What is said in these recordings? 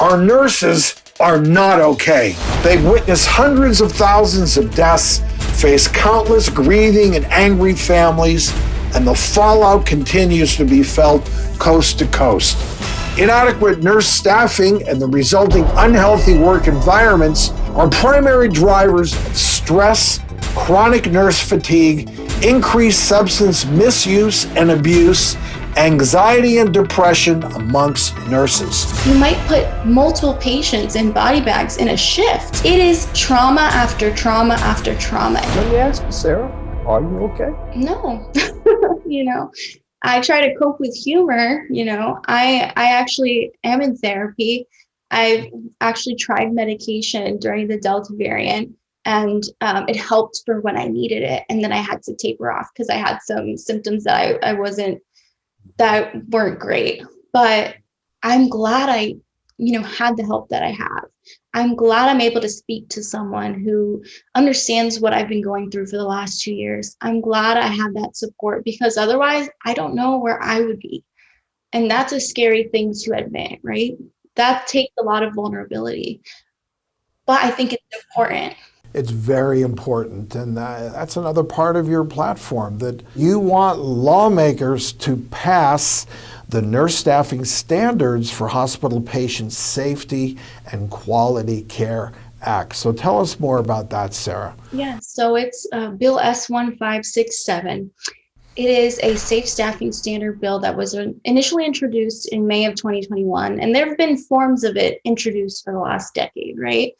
Our nurses are not okay. They've witnessed hundreds of thousands of deaths, faced countless grieving and angry families, and the fallout continues to be felt coast to coast. Inadequate nurse staffing and the resulting unhealthy work environments are primary drivers of stress, chronic nurse fatigue, increased substance misuse and abuse, anxiety and depression amongst nurses. You might put multiple patients in body bags in a shift. It is trauma after trauma after trauma. Let me ask you, Sarah, are you okay? No, I try to cope with humor. I actually am in therapy. I've actually tried medication during the Delta variant, and it helped for when I needed it. And then I had to taper off because I had some symptoms that that weren't great. But I'm glad I, had the help that I have. I'm glad I'm able to speak to someone who understands what I've been going through for the last 2 years. I'm glad I have that support, because otherwise I don't know where I would be. And that's a scary thing to admit, right? That takes a lot of vulnerability. But I think it's important. It's very important, and that's another part of your platform, that you want lawmakers to pass the Nurse Staffing Standards for Hospital Patient Safety and Quality Care Act. So tell us more about that, Sarah. Yeah, so it's Bill S1567. It is a safe staffing standard bill that was initially introduced in May of 2021, and there have been forms of it introduced for the last decade, right?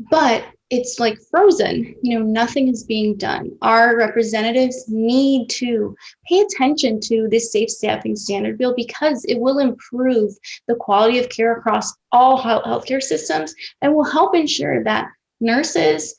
But it's like frozen, nothing is being done. Our representatives need to pay attention to this safe staffing standard bill, because it will improve the quality of care across all healthcare systems and will help ensure that nurses,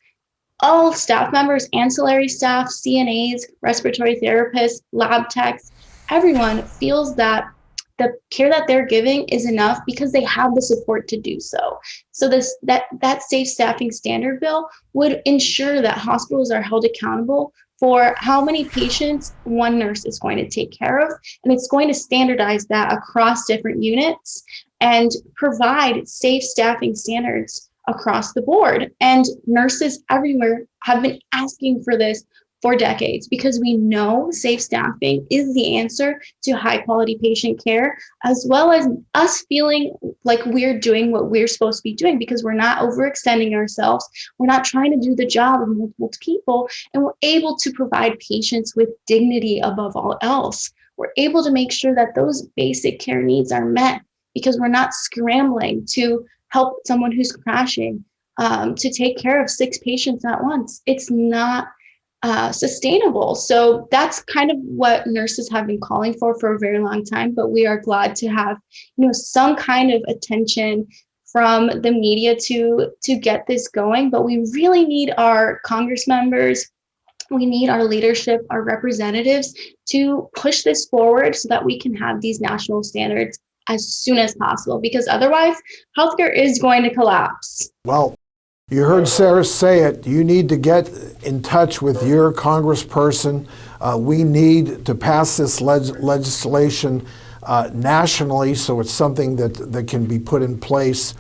all staff members, ancillary staff, CNAs, respiratory therapists, lab techs, everyone feels that the care that they're giving is enough because they have the support to do so. So that safe staffing standard bill would ensure that hospitals are held accountable for how many patients one nurse is going to take care of. And it's going to standardize that across different units and provide safe staffing standards across the board. And nurses everywhere have been asking for this for decades, because we know safe staffing is the answer to high quality patient care, as well as us feeling like we're doing what we're supposed to be doing, because we're not overextending ourselves. We're not trying to do the job of multiple people, and we're able to provide patients with dignity above all else. We're able to make sure that those basic care needs are met, because we're not scrambling to help someone who's crashing, to take care of 6 patients at once. It's not sustainable. So that's kind of what nurses have been calling for a very long time, but we are glad to have, some kind of attention from the media to get this going. But we really need our Congress members, we need our leadership, our representatives to push this forward so that we can have these national standards as soon as possible, because otherwise healthcare is going to collapse. Well, you heard Sarah say it. You need to get in touch with your congressperson. We need to pass this legislation nationally, so it's something that can be put in place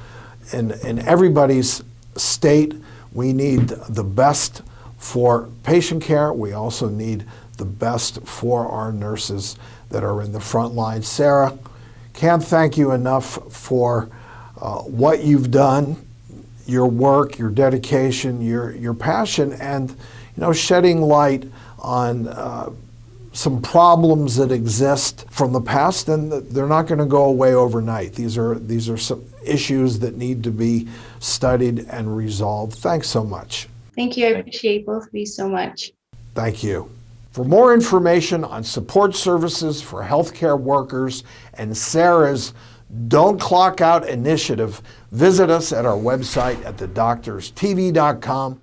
in everybody's state. We need the best for patient care. We also need the best for our nurses that are in the front line. Sarah, can't thank you enough for what you've done, your work, your dedication, your passion, and shedding light on some problems that exist from the past, and they're not going to go away overnight. These are some issues that need to be studied and resolved. Thanks so much. Thank you. I appreciate both of you so much. Thank you. For more information on support services for healthcare workers and Sarah's Don't Clock Out initiative, visit us at our website at thedoctorstv.com.